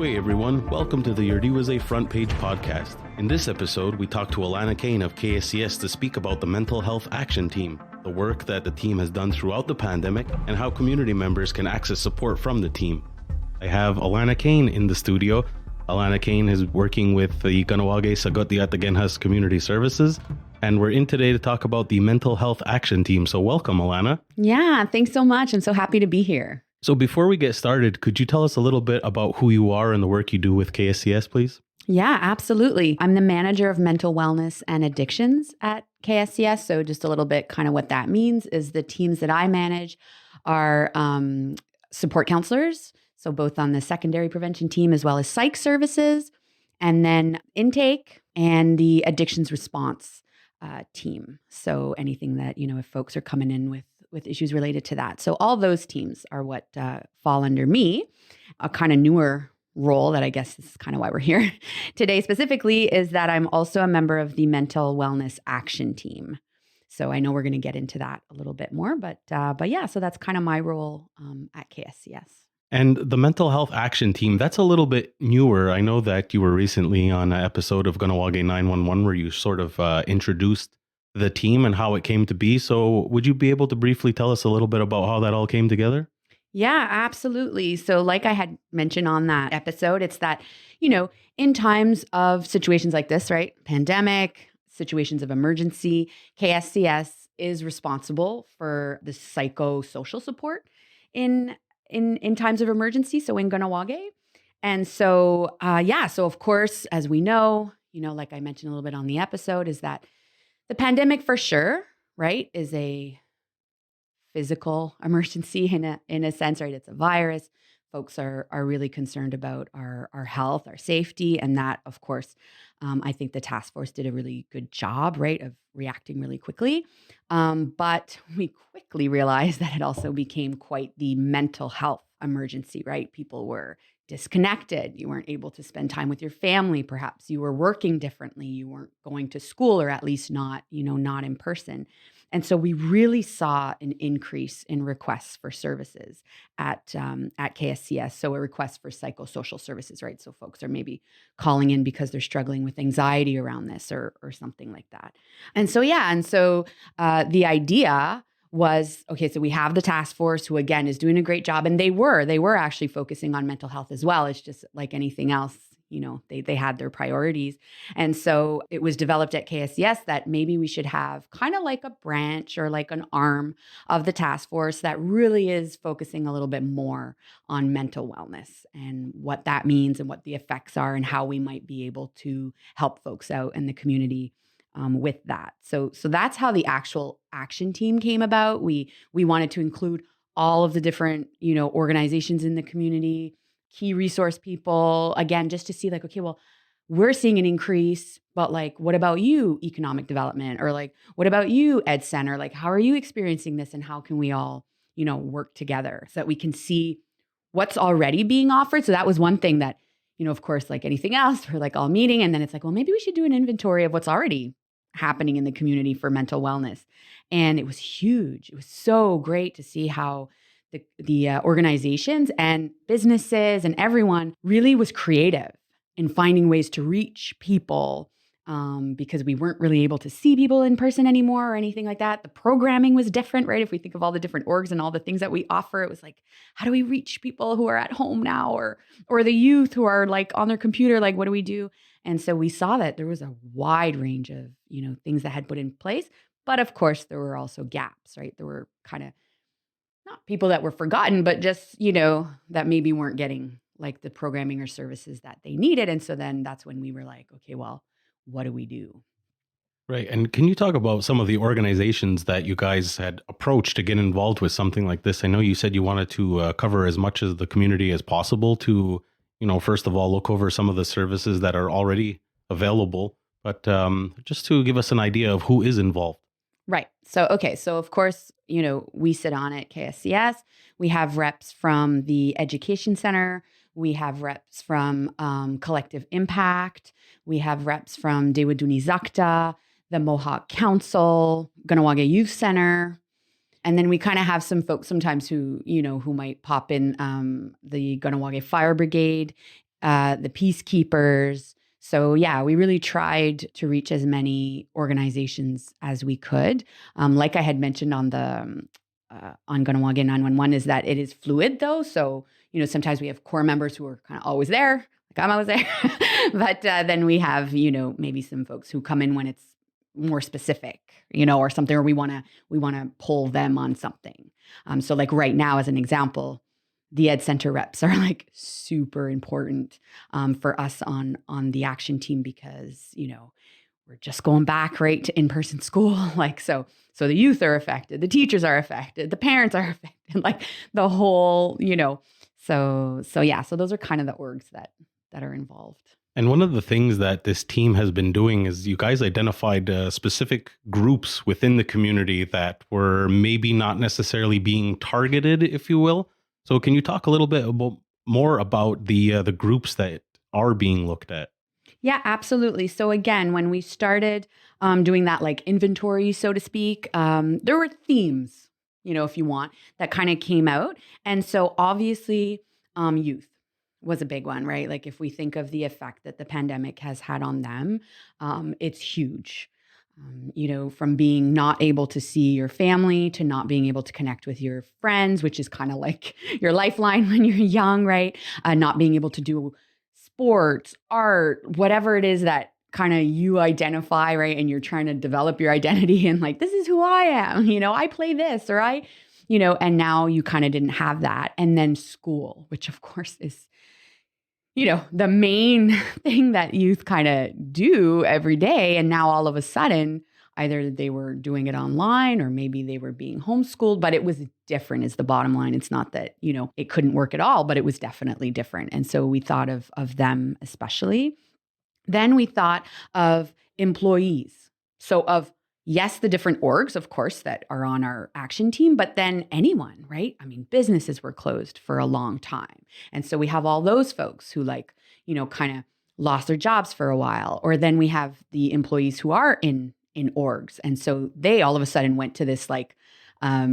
Hey everyone, welcome to the Iorì wase Front Page podcast. In this episode, we talk to Alana Kane of KSCS to speak about the Mental Health Action Team, the work that the team has done throughout the pandemic, and how community members can access support from the team. I have Alana Kane in the studio. Alana Kane is working with the Ganawage Sagot at the Genhas Community Services, and we're in today to talk about the Mental Health Action Team. So welcome, Alana. Yeah, thanks so much. I'm so happy to be here. So before we get started, could you tell us a little bit about who you are and the work you do with KSCS, please? Yeah, absolutely. I'm the manager of mental wellness and addictions at KSCS. So just a little bit kind of what that means is the teams that I manage are support counselors. So both on the secondary prevention team as well as psych services, and then intake and the addictions response team. So anything that, if folks are coming in with issues related to that. So all those teams are what fall under me. A kind of newer role that I guess is kind of why we're here today specifically is that I'm also a member of the Mental Wellness Action Team. So I know we're going to get into that a little bit more, but yeah, so that's kind of my role at KSCS. And the Mental Health Action Team, that's a little bit newer. I know that you were recently on an episode of Ganawage 911 where you sort of introduced the team and how it came to be. So would you be able to briefly tell us a little bit about how that all came together? Yeah, absolutely. So like I had mentioned on that episode, it's that, in times of situations like this, right? Pandemic, situations of emergency, KSCS is responsible for the psychosocial support in times of emergency. So in Ganawage. And so, so of course, as we know, like I mentioned a little bit on the episode, is that the pandemic for sure, right, is a physical emergency in a sense, right? It's a virus. Folks are really concerned about our health, our safety. And that, of course, I think the task force did a really good job, right, of reacting really quickly. But we quickly realized that it also became quite the mental health emergency, right? People were disconnected. You weren't able to spend time with your family. Perhaps you were working differently. You weren't going to school, or at least not in person. And so we really saw an increase in requests for services at KSCS. So a request for psychosocial services, right? So folks are maybe calling in because they're struggling with anxiety around this or something like that. And so, the idea was, okay, so we have the task force who, again, is doing a great job. And they were actually focusing on mental health as well. It's just like anything else, they had their priorities. And so it was developed at KSCS that maybe we should have kind of like a branch or like an arm of the task force that really is focusing a little bit more on mental wellness and what that means and what the effects are and how we might be able to help folks out in the community with that. So that's how the actual action team came about. We wanted to include all of the different, organizations in the community, key resource people, again, just to see like, okay, well, we're seeing an increase, but like, what about you, economic development? Or like, what about you, Ed Center? Like, how are you experiencing this and how can we all, work together so that we can see what's already being offered? So that was one thing that, of course, like anything else, we're like all meeting. And then it's like, well, maybe we should do an inventory of what's already happening in the community for mental wellness. And it was huge. It was so great to see how the organizations and businesses and everyone really was creative in finding ways to reach people because we weren't really able to see people in person anymore or anything like that. The programming was different, right? If we think of all the different orgs and all the things that we offer, it was like, how do we reach people who are at home now or the youth who are like on their computer? Like, what do we do? And so we saw that there was a wide range of, things that had put in place. But of course, there were also gaps, right? There were kind of not people that were forgotten, but just, that maybe weren't getting like the programming or services that they needed. And so then that's when we were like, okay, well, what do we do? Right. And can you talk about some of the organizations that you guys had approached to get involved with something like this? I know you said you wanted to cover as much of the community as possible to, first of all, look over some of the services that are already available, but just to give us an idea of who is involved. Right. So, okay. So of course, we sit on at KSCS. We have reps from the Education Center. We have reps from Collective Impact. We have reps from Dewaduni Zakta, the Mohawk Council, Ganawage Youth Center. And then we kind of have some folks sometimes who might pop in the Ganawage Fire Brigade the peacekeepers. So yeah, we really tried to reach as many organizations as we could. Like I had mentioned on the on Ganawagi 911 is that it is fluid though. So, sometimes we have core members who are kind of always there, like I'm always there. But then we have, maybe some folks who come in when it's more specific, or something, or we want to pull them on something. So like right now, as an example, the Ed Center reps are like super important for us on the action team because, we're just going back right to in-person school. Like, so the youth are affected, the teachers are affected, the parents are affected, like the whole, so yeah, so those are kind of the orgs that are involved. And one of the things that this team has been doing is you guys identified specific groups within the community that were maybe not necessarily being targeted, if you will. So can you talk a little bit more about the groups that are being looked at? Yeah, absolutely. So again, when we started doing that like inventory, so to speak, there were themes, if you want, that kind of came out. And so obviously youth was a big one, right? Like if we think of the effect that the pandemic has had on them, it's huge. From being not able to see your family to not being able to connect with your friends, which is kind of like your lifeline when you're young, right? Not being able to do sports, art, whatever it is that kind of you identify, right? And you're trying to develop your identity and like, this is who I am, I play this or and now you kind of didn't have that. And then school, which of course is, the main thing that youth kind of do every day. And now all of a sudden, either they were doing it online or maybe they were being homeschooled, but it was different is the bottom line. It's not that, it couldn't work at all, but it was definitely different. And so we thought of them especially. Then we thought of employees. So yes, the different orgs, of course, that are on our action team, but then anyone, right? I mean, businesses were closed for a long time. And so we have all those folks who kind of lost their jobs for a while. Or then we have the employees who are in orgs. And so they all of a sudden went to this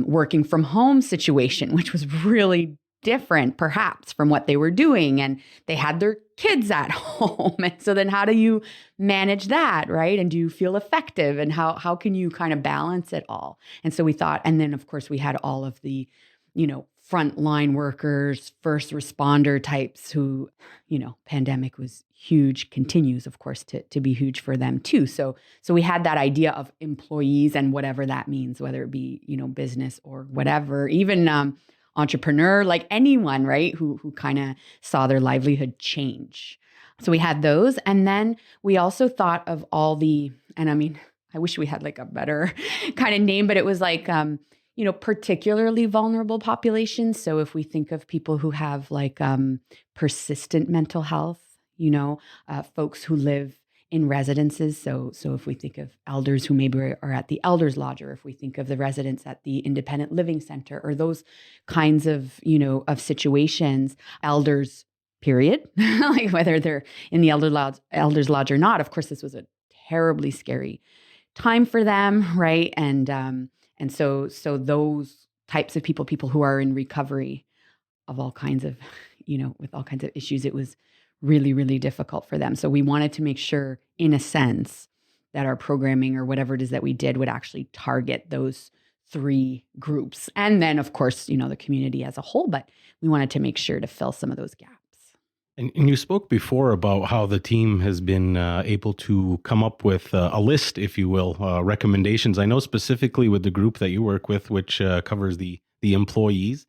working from home situation, which was really different perhaps from what they were doing. And they had their kids at home. And so then how do you manage that, right? And do you feel effective? And how can you kind of balance it all? And so we thought, and then of course we had all of the, frontline workers, first responder types who, pandemic was huge, continues of course to be huge for them too. So we had that idea of employees and whatever that means, whether it be, business or whatever, even entrepreneur, like anyone, right, who kind of saw their livelihood change. So we had those. And then we also thought of all the, and I mean, I wish we had like a better kind of name, but it was like, particularly vulnerable populations. So if we think of people who have like persistent mental health, folks who live in residences. So if we think of elders who maybe are at the Elders Lodge, or if we think of the residents at the Independent Living Center, or those kinds of, of situations, elders, period, like whether they're in the Elders Lodge or not. Of course, this was a terribly scary time for them, right? And so those types of people who are in recovery of all kinds of, with all kinds of issues, it was really, really difficult for them. So we wanted to make sure, in a sense, that our programming or whatever it is that we did would actually target those three groups. And then, of course, the community as a whole, but we wanted to make sure to fill some of those gaps. And you spoke before about how the team has been able to come up with a list, if you will, recommendations. I know specifically with the group that you work with, which covers the employees.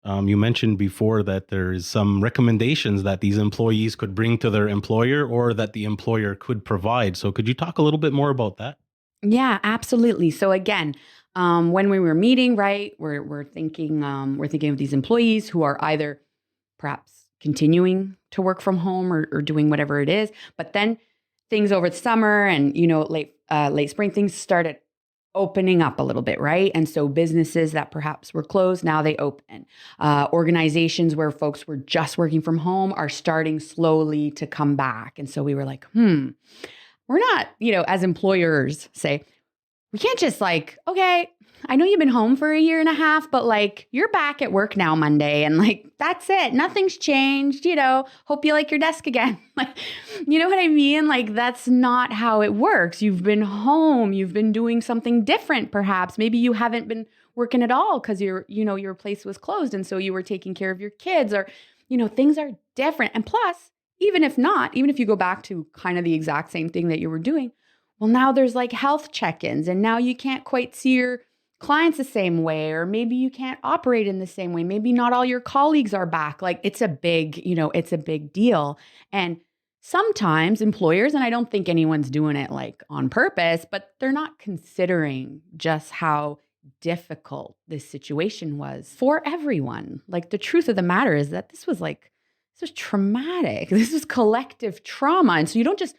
You mentioned before that there is some recommendations that these employees could bring to their employer or that the employer could provide. So could you talk a little bit more about that? Yeah, absolutely. So again, when we were meeting, right, we're thinking of these employees who are either perhaps continuing to work from home or doing whatever it is, but then things over the summer and late spring, things started opening up a little bit, right? And so businesses that perhaps were closed, now they open. Organizations where folks were just working from home are starting slowly to come back. And so we were like, we're not, as employers say, we can't just like, okay, I know you've been home for a year and a half, but like you're back at work now Monday and like that's it. Nothing's changed, hope you like your desk again. Like, you know what I mean? Like that's not how it works. You've been home, you've been doing something different perhaps. Maybe you haven't been working at all because your place was closed and so you were taking care of your kids or, things are different. And plus, even if you go back to kind of the exact same thing that you were doing, well, now there's like health check-ins and now you can't quite see your clients the same way, or maybe you can't operate in the same way. Maybe not all your colleagues are back. Like it's a big deal. And sometimes employers, and I don't think anyone's doing it like on purpose, but they're not considering just how difficult this situation was for everyone. Like the truth of the matter is that this was traumatic. This was collective trauma. And so you don't just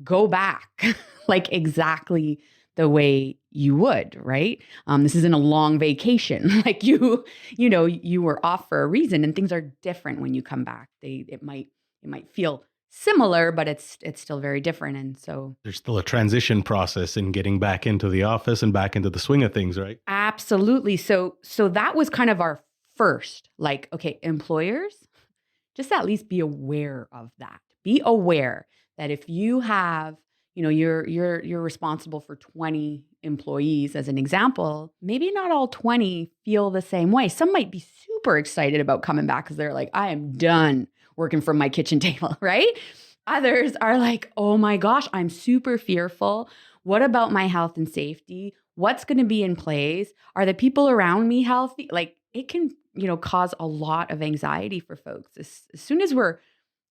go back like exactly the way you would, right? This isn't a long vacation. Like you were off for a reason, and things are different when you come back. It might feel similar, but it's still very different. And so there's still a transition process in getting back into the office and back into the swing of things, right? Absolutely. So that was kind of our first, like, okay, employers, just at least be aware of that. Be aware that if you have, you're responsible for 20 employees as an example, maybe not all 20 feel the same way. Some might be super excited about coming back because they're like, I am done working from my kitchen table, right? Others are like, oh my gosh, I'm super fearful. What about my health and safety? What's going to be in place? Are the people around me healthy? Like it can, cause a lot of anxiety for folks. As soon as we're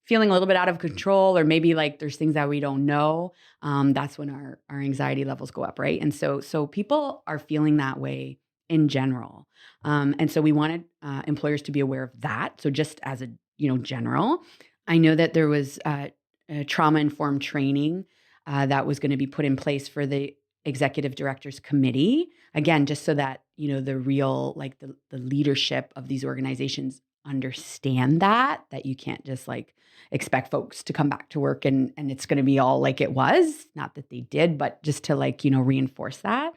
feeling a little bit out of control, or maybe like there's things that we don't know, that's when our anxiety levels go up, right? And so people are feeling that way in general. And so we wanted employers to be aware of that. So just as a, general, I know that there was a trauma-informed training that was going to be put in place for the executive directors committee. Again, just so that, the real, like the leadership of these organizations understand that you can't just like expect folks to come back to work and it's going to be all like it was. Not that they did, but just to like, reinforce that.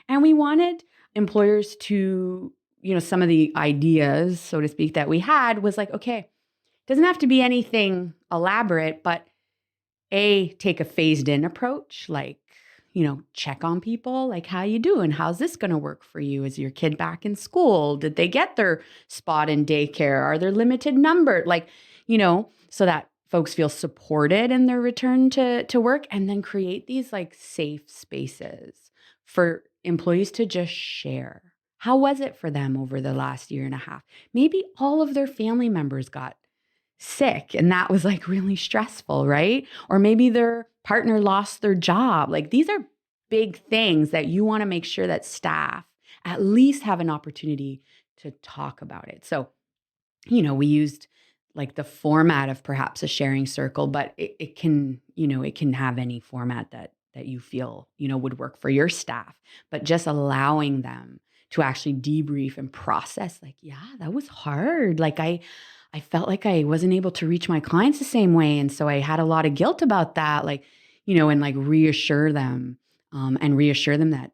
And we wanted employers to, some of the ideas, so to speak, that we had was like, okay, it doesn't have to be anything elaborate, but take a phased in approach, like, check on people, like, how you doing? How's this going to work for you? Is your kid back in school? Did they get their spot in daycare? Are there limited number? Like, so that folks feel supported in their return to work, and then create these like safe spaces for employees to just share. How was it for them over the last year and a half? Maybe all of their family members got sick and that was like really stressful, right? Or maybe their partner lost their job. Like these are big things that you want to make sure that staff at least have an opportunity to talk about it. So, we used like the format of perhaps a sharing circle, but it can have any format that you feel, would work for your staff, but just allowing them to actually debrief and process like, yeah, that was hard. Like I felt like I wasn't able to reach my clients the same way. And so I had a lot of guilt about that, like, and like reassure them that,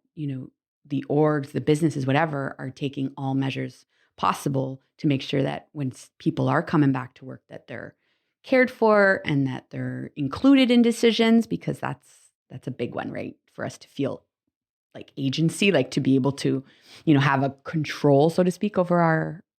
the orgs, the businesses, whatever, are taking all measures possible to make sure that when people are coming back to work, that they're cared for and that they're included in decisions, because that's a big one, right? For us to feel like agency, like to be able to, have a control, so to speak, over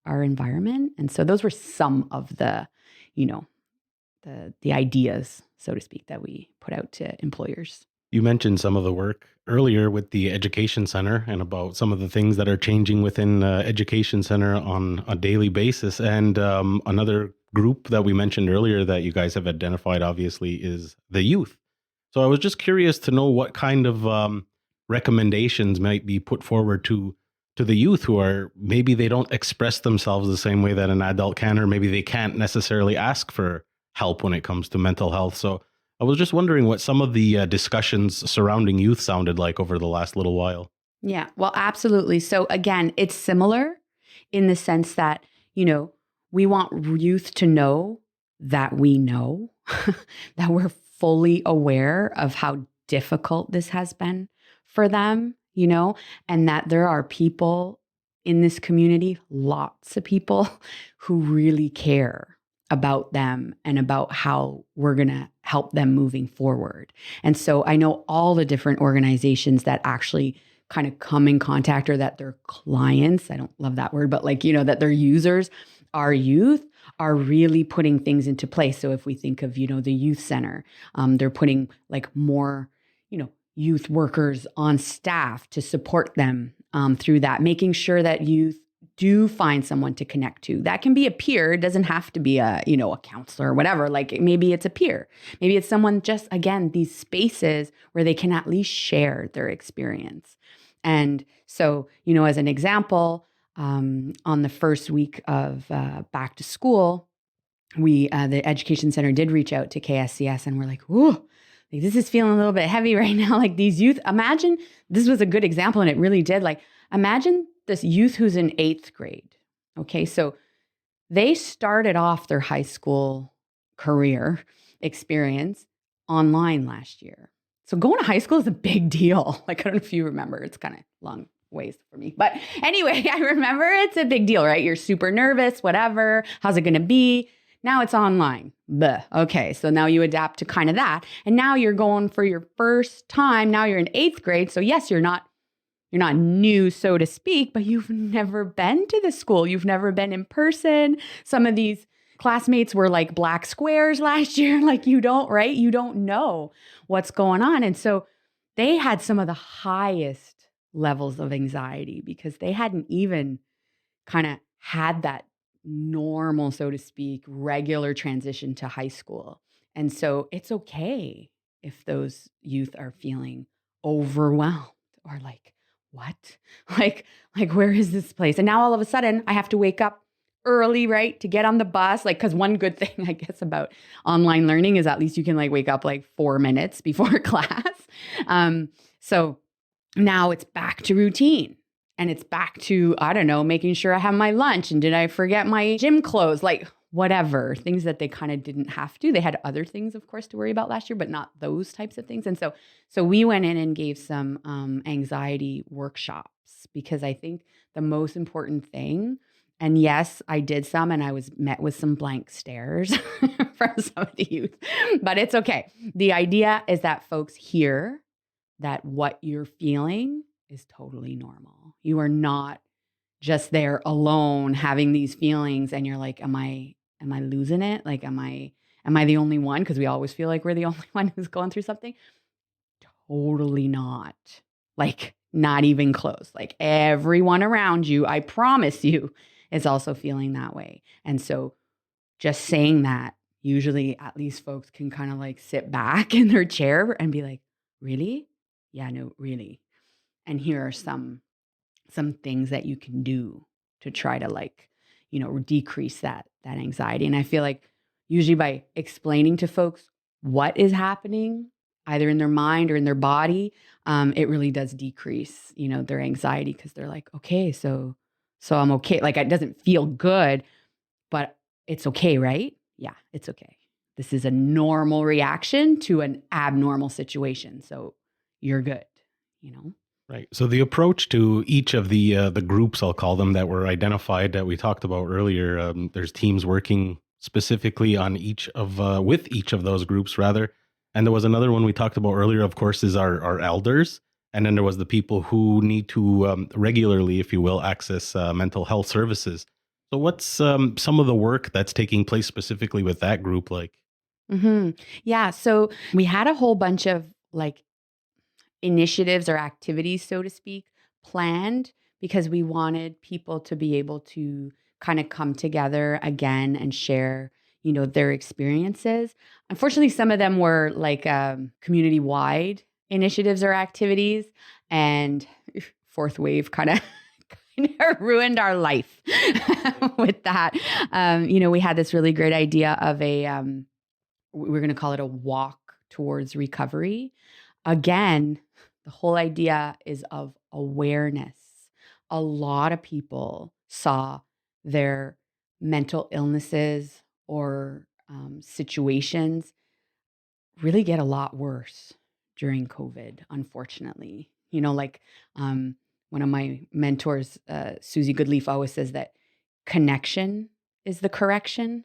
our environment. And so those were some of the, the ideas, so to speak, that we put out to employers. You mentioned some of the work earlier with the Education Center and about some of the things that are changing within Education Center on a daily basis. And another group that we mentioned earlier that you guys have identified, obviously, is the youth. So I was just curious to know what kind of recommendations might be put forward to the youth who are, maybe they don't express themselves the same way that an adult can, or maybe they can't necessarily ask for help when it comes to mental health. So I was just wondering what some of the discussions surrounding youth sounded like over the last little while. Yeah, well, absolutely. So again, it's similar in the sense that, we want youth to know that we know, that we're fully aware of how difficult this has been for them and that there are people in this community, lots of people who really care about them and about how we're going to help them moving forward. And so I know all the different organizations that actually kind of come in contact, or that their clients, I don't love that word, but that their users, our youth, are really putting things into place. So if we think of, the youth center, they're putting more, youth workers on staff to support them through that, making sure that youth do find someone to connect to. That can be a peer. It doesn't have to be a counselor or whatever. Maybe it's a peer. Maybe it's someone, just, again, these spaces where they can at least share their experience. And so, as an example, on the first week of back to school, the education center did reach out to KSCS, and we're like, ooh, this is feeling a little bit heavy right now. These youth, imagine, this was a good example, and it really did. Imagine this youth who's in 8th grade. Okay, so they started off their high school career experience online last year. So going to high school is a big deal. I don't know if you remember, it's kind of long ways for me. But anyway, I remember it's a big deal, right? You're super nervous, whatever. How's it going to be? Now it's online. Bleh. Okay, so now you adapt to kind of that. And now you're going for your first time. Now you're in 8th grade. So yes, you're not new, so to speak, but you've never been to the school. You've never been in person. Some of these classmates were like black squares last year. You don't, right? You don't know what's going on. And so they had some of the highest levels of anxiety because they hadn't even kind of had that normal, so to speak, regular transition to high school. And so it's okay if those youth are feeling overwhelmed or what? Where is this place? And now all of a sudden I have to wake up early, right? To get on the bus. Because one good thing, I guess, about online learning is at least you can wake up 4 minutes before class. So now it's back to routine. And it's back to, I don't know, making sure I have my lunch. And did I forget my gym clothes? Whatever, things that they kind of didn't have to. They had other things, of course, to worry about last year, but not those types of things. And so we went in and gave some anxiety workshops, because I think the most important thing, and yes, I did some, and I was met with some blank stares from some of the youth, but it's okay. The idea is that folks hear that what you're feeling is totally normal. You are not just there alone having these feelings and you're like, am I losing it? Am I the only one? Because we always feel like we're the only one who's going through something. Totally not. Not even close. Everyone around you, I promise you, is also feeling that way. And so just saying that, usually at least folks can kind of sit back in their chair and be like, really? Yeah, no, really. And here are some things that you can do to try to decrease that anxiety. And I feel like usually by explaining to folks what is happening, either in their mind or in their body, it really does decrease, their anxiety, because they're like, okay, so I'm okay. It doesn't feel good, but it's okay, right? Yeah, it's okay. This is a normal reaction to an abnormal situation. So you're good, Right. So the approach to each of the groups, I'll call them, that were identified that we talked about earlier, there's teams working specifically on with each of those groups, rather. And there was another one we talked about earlier, of course, is our elders. And then there was the people who need to regularly, if you will, access mental health services. So what's some of the work that's taking place specifically with that group like? Mm-hmm. Yeah. So we had a whole bunch of initiatives or activities, so to speak, planned, because we wanted people to be able to kind of come together again and share, their experiences. Unfortunately, some of them were community-wide initiatives or activities, and fourth wave kind of ruined our life with that. We had this really great idea of we're going to call it a walk towards recovery. Again, the whole idea is of awareness. A lot of people saw their mental illnesses or situations really get a lot worse during COVID, unfortunately. Like one of my mentors, Susie Goodleaf, always says that connection is the correction.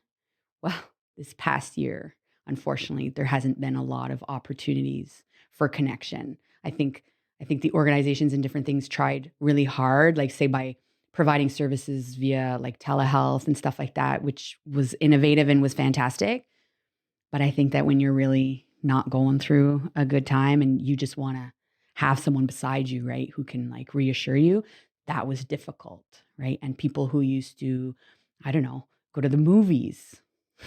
Well, this past year, unfortunately, there hasn't been a lot of opportunities for connection. I think the organizations and different things tried really hard, like say by providing services via like telehealth and stuff like that, which was innovative and was fantastic. But I think that when you're really not going through a good time and you just want to have someone beside you, right, who can like reassure you, that was difficult, right? And people who used to, I don't know, go to the movies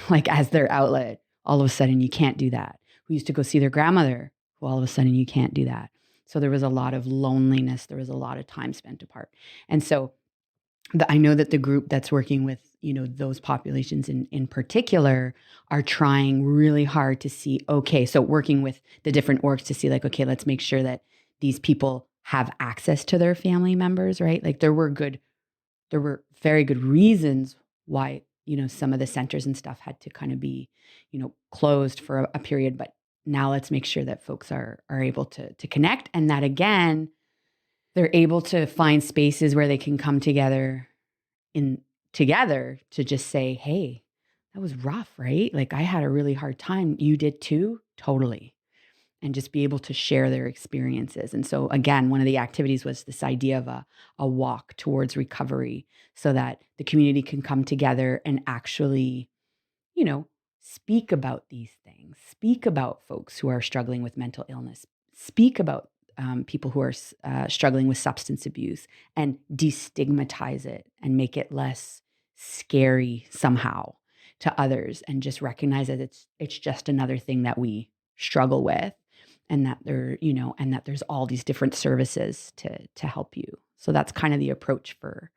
like as their outlet, all of a sudden you can't do that. Who used to go see their grandmother, who all of a sudden you can't do that. So there was a lot of loneliness. There was a lot of time spent apart. And so I know that the group that's working with, those populations in particular are trying really hard to see, okay, so working with the different orgs to see like, okay, let's make sure that these people have access to their family members, right? Like there were very good reasons why, some of the centers and stuff had to kind of be, closed for a period, but now let's make sure that folks are able to connect, and that again, they're able to find spaces where they can come together to just say, hey, that was rough, right? Like I had a really hard time. You did too? Totally. And just be able to share their experiences. And so again, one of the activities was this idea of a walk towards recovery so that the community can come together and actually, speak about these things, speak about folks who are struggling with mental illness, speak about people who are struggling with substance abuse, and destigmatize it and make it less scary somehow to others, and just recognize that it's just another thing that we struggle with, and that there's all these different services to help you. So that's kind of the approach for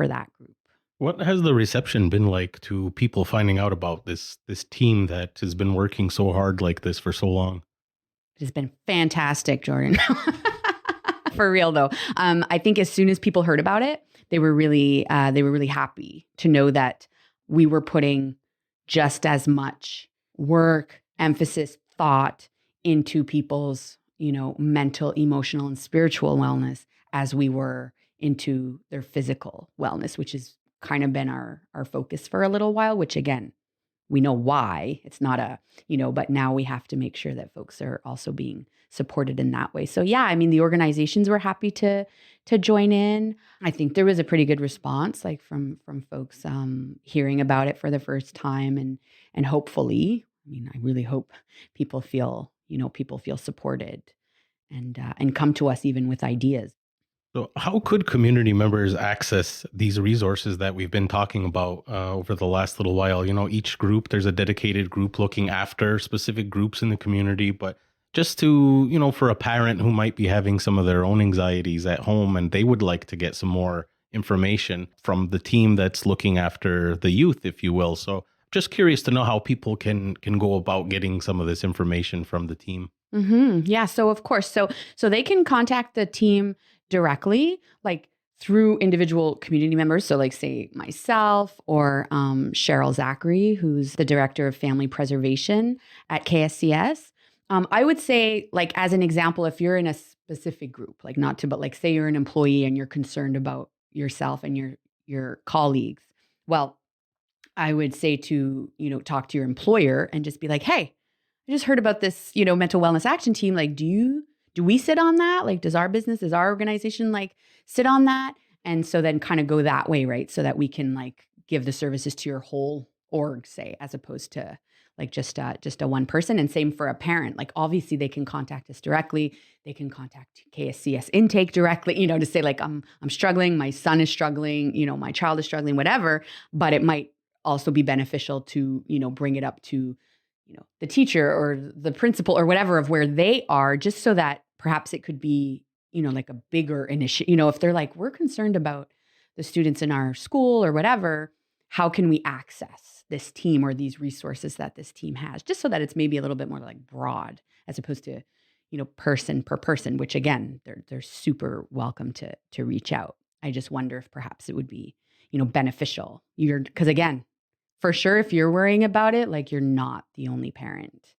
that group. What has the reception been like to people finding out about this team that has been working so hard like this for so long? It has been fantastic, Jordan. For real though. I think as soon as people heard about it, they were really happy to know that we were putting just as much work, emphasis, thought into people's, mental, emotional, and spiritual wellness as we were into their physical wellness, which has kind of been our focus for a little while, which again, we know why. It's not but now we have to make sure that folks are also being supported in that way. So yeah, I mean, the organizations were happy to join in. I think there was a pretty good response, like from folks hearing about it for the first time, and hopefully, I mean, I really hope people feel supported and come to us even with ideas. So how could community members access these resources that we've been talking about over the last little while? Each group, there's a dedicated group looking after specific groups in the community, but just to, for a parent who might be having some of their own anxieties at home and they would like to get some more information from the team that's looking after the youth, if you will. So just curious to know how people can go about getting some of this information from the team. Mm-hmm. Yeah. So of course, so they can contact the team directly, like through individual community members. So like say myself or Cheryl Zachary, who's the director of family preservation at KSCS. I would say, like, as an example, if you're in a specific group, like but like say you're an employee and you're concerned about yourself and your colleagues. Well, I would say to, talk to your employer and just be like, hey, I just heard about this, mental wellness action team. Like, do we sit on that? Like, does our organization like sit on that? And so then kind of go that way, right? So that we can like give the services to your whole org, say, as opposed to like just a one person. And same for a parent. Like, obviously they can contact us directly. They can contact KSCS intake directly, to say like, I'm struggling, my son is struggling, my child is struggling, whatever. But it might also be beneficial to, bring it up to, the teacher or the principal or whatever of where they are, just so that perhaps it could be, like a bigger initiative. If they're like, we're concerned about the students in our school or whatever, how can we access this team or these resources that this team has, just so that it's maybe a little bit more like broad as opposed to, person per person, which again, they're super welcome to reach out. I just wonder if perhaps it would be, beneficial. Because again, for sure, if you're worrying about it, like, you're not the only parent.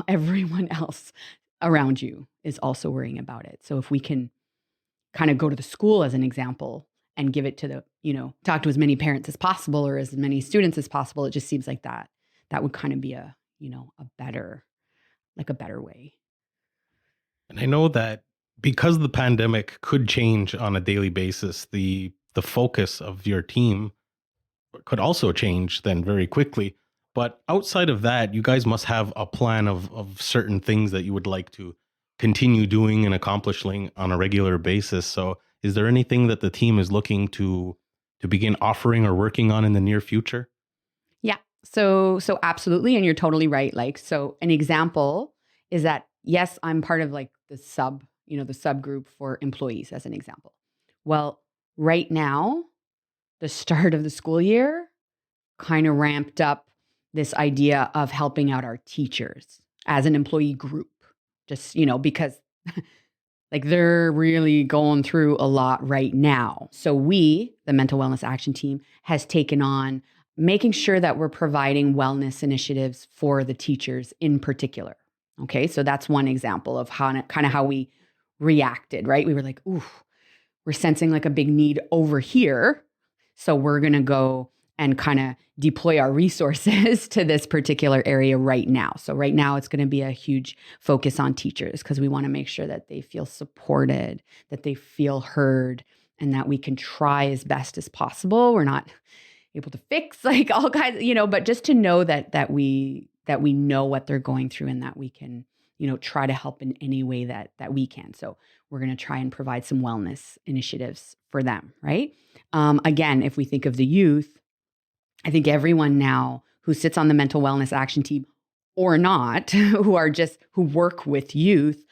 Everyone else around you is also worrying about it. So if we can kind of go to the school as an example and give it to the, talk to as many parents as possible or as many students as possible, it just seems like that would kind of be a better way. And I know that because the pandemic could change on a daily basis, the focus of your team could also change then very quickly. But outside of that, you guys must have a plan of certain things that you would like to continue doing and accomplishing on a regular basis. So is there anything that the team is looking to begin offering or working on in the near future? Yeah. So absolutely. And you're totally right. Like, so an example is that, yes, I'm part of like the subgroup for employees as an example. Well, right now, the start of the school year kind of ramped up this idea of helping out our teachers as an employee group, just, because like they're really going through a lot right now. So we, the Mental Wellness Action Team, has taken on making sure that we're providing wellness initiatives for the teachers in particular. Okay, so that's one example of how we reacted, right? We were like, ooh, we're sensing like a big need over here. So we're going to go and kind of deploy our resources to this particular area right now. So right now it's going to be a huge focus on teachers because we want to make sure that they feel supported, that they feel heard, and that we can try as best as possible. We're not able to fix like all kinds, but just to know that we know what they're going through and that we can, try to help in any way that we can. So we're going to try and provide some wellness initiatives for them, right? Again, if we think of the youth, I think everyone now who sits on the mental wellness action team or not, who work with youth,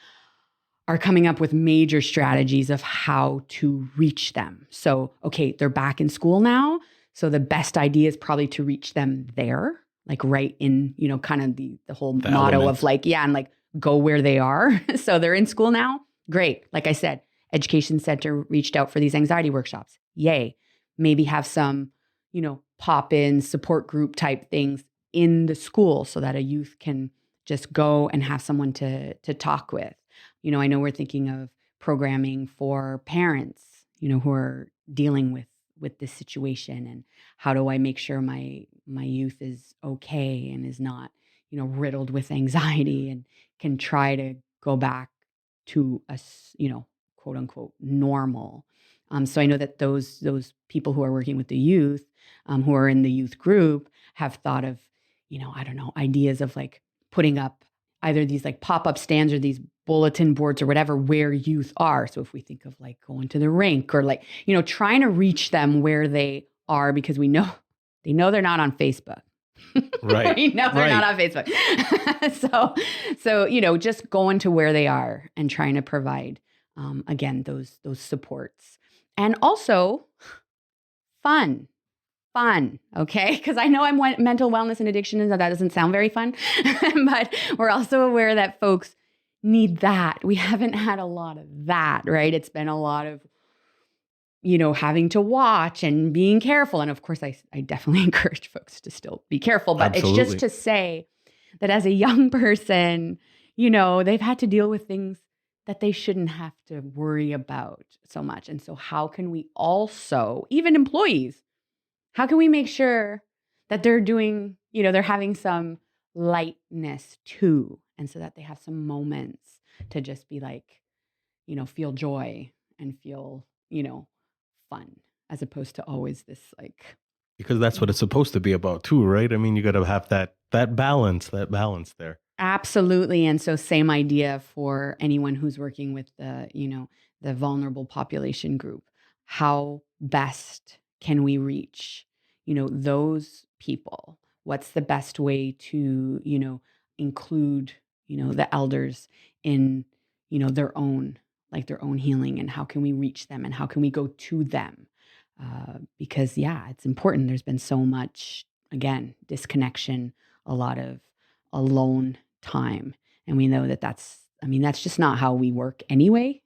are coming up with major strategies of how to reach them. So, okay, they're back in school now. So the best idea is probably to reach them there, like right in, kind of the whole motto element of like, yeah, and like go where they are. So they're in school now. Great. Like I said, Education Center reached out for these anxiety workshops. Yay. Maybe have some, pop-in support group type things in the school so that a youth can just go and have someone to talk with. I know we're thinking of programming for parents, who are dealing with this situation, and how do I make sure my youth is okay and is not, riddled with anxiety and can try to go back to a, quote unquote normal. So I know that those people who are working with the youth, who are in the youth group, have thought of, ideas of like putting up either these like pop-up stands or these bulletin boards or whatever where youth are. So if we think of like going to the rink or like, trying to reach them where they are, because they know they're not on Facebook. Right. We know they're not on Facebook. So, just going to where they are and trying to provide, again, those supports. And also fun, okay? Because I know I'm mental wellness and addiction, and that doesn't sound very fun, but we're also aware that folks need that. We haven't had a lot of that, right? It's been a lot of, having to watch and being careful. And of course, I definitely encourage folks to still be careful, but Absolutely. It's just to say that as a young person, they've had to deal with things that they shouldn't have to worry about so much. And so how can we also, even employees, how can we make sure that they're doing, they're having some lightness too, and so that they have some moments to just be like, feel joy and feel, fun, as opposed to always this like. Because that's what it's supposed to be about too, right? I mean, you got to have that balance there. Absolutely. And so same idea for anyone who's working with the vulnerable population group. How best can we reach, those people? What's the best way to, include, the elders in, their own healing, and how can we reach them and how can we go to them? Because it's important. There's been so much, again, disconnection, a lot of alone time. And we know that's just not how we work anyway.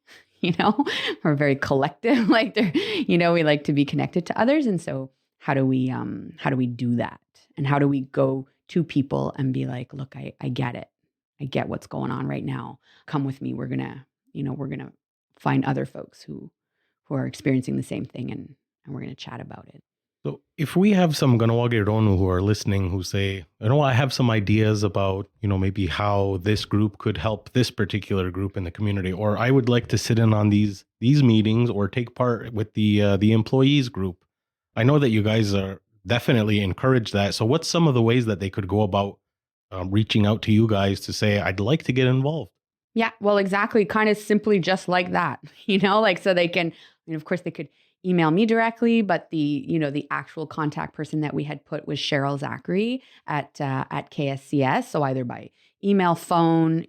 We're very collective, we like to be connected to others. And so how do we do that? And how do we go to people and be like, look, I get it. get what's going on right now. Come with me. We're gonna find other folks who are experiencing the same thing, and we're gonna chat about it. So if we have some Ganawagironu who are listening who say, I have some ideas about, maybe how this group could help this particular group in the community, or I would like to sit in on these meetings or take part with the employees group. I know that you guys are definitely encourage that. So what's some of the ways that they could go about reaching out to you guys to say, I'd like to get involved? Yeah, well, exactly. Kind of simply just like that, like so they can, of course they could email me directly, but the actual contact person that we had put was Cheryl Zachary at KSCS. So either by email, phone,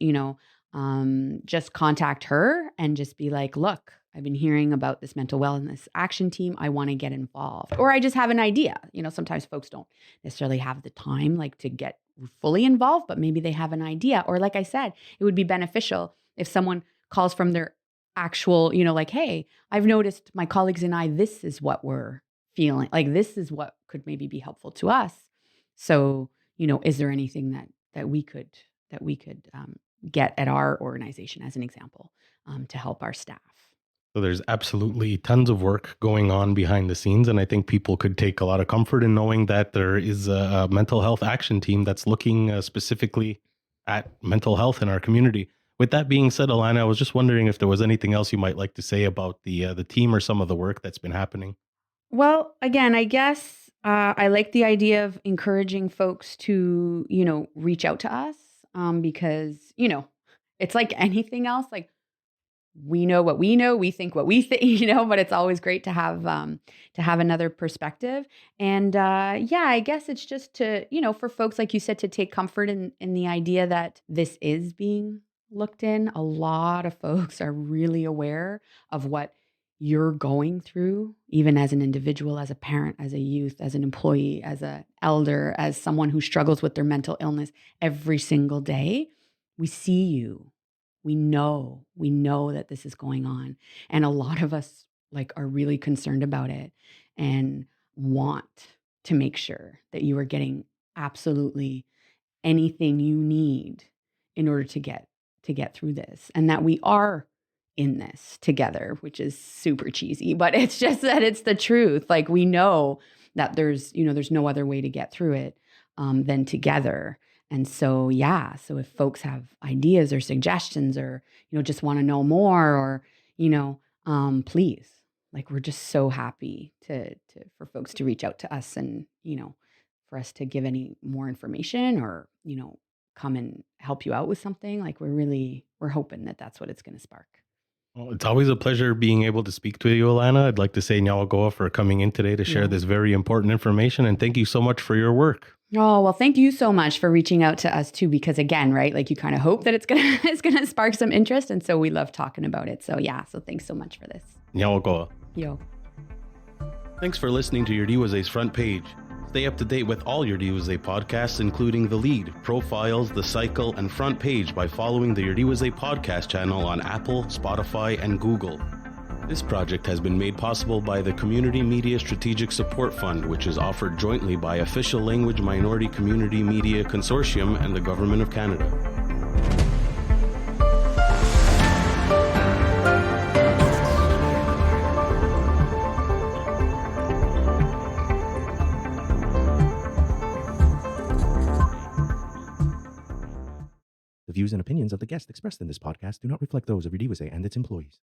just contact her and just be like, look, I've been hearing about this mental wellness action team. I want to get involved. Or I just have an idea. Sometimes folks don't necessarily have the time like to get fully involved, but maybe they have an idea. Or like I said, it would be beneficial if someone calls from their actual, like, hey, I've noticed my colleagues and I, this is what we're feeling. Like, this is what could maybe be helpful to us. So, is there anything that we could get at our organization as an example to help our staff? So there's absolutely tons of work going on behind the scenes. And I think people could take a lot of comfort in knowing that there is a mental health action team that's looking specifically at mental health in our community. With that being said, Alana, I was just wondering if there was anything else you might like to say about the team or some of the work that's been happening. Well, again, I guess I like the idea of encouraging folks to, reach out to us because, it's like anything else. Like, we know what we know, we think what we think, but it's always great to have another perspective. And I guess it's just to, for folks, like you said, to take comfort in the idea that this is being looked in. A lot of folks are really aware of what you're going through, even as an individual, as a parent, as a youth, as an employee, as an elder, as someone who struggles with their mental illness every single day. We see you. We know that this is going on. And a lot of us are really concerned about it and want to make sure that you are getting absolutely anything you need in order to get through this, and that we are in this together, which is super cheesy, but it's just that it's the truth. Like, we know that there's no other way to get through it than together. And so, so if folks have ideas or suggestions or, just want to know more or, please, we're just so happy for folks to reach out to us and, for us to give any more information or, come and help you out with something. We're hoping that that's what it's going to spark. Well, it's always a pleasure being able to speak to you, Alana. I'd like to say Nyawagoa for coming in today to share this very important information. And thank you so much for your work. Oh, well, thank you so much for reaching out to us too, because again, right, you kind of hope that it's gonna spark some interest. And so we love talking about it. So so thanks so much for this. Nyawagoa. Yo. Thanks for listening to Iorì Wase's Front Page. Stay up to date with all Iorì Wase podcasts, including The Lead, Profiles, The Cycle, and Front Page by following the Iorì Wase podcast channel on Apple, Spotify, and Google. This project has been made possible by the Community Media Strategic Support Fund, which is offered jointly by Official Language Minority Community Media Consortium and the Government of Canada. The views and opinions of the guests expressed in this podcast do not reflect those of Iorì Wase and its employees.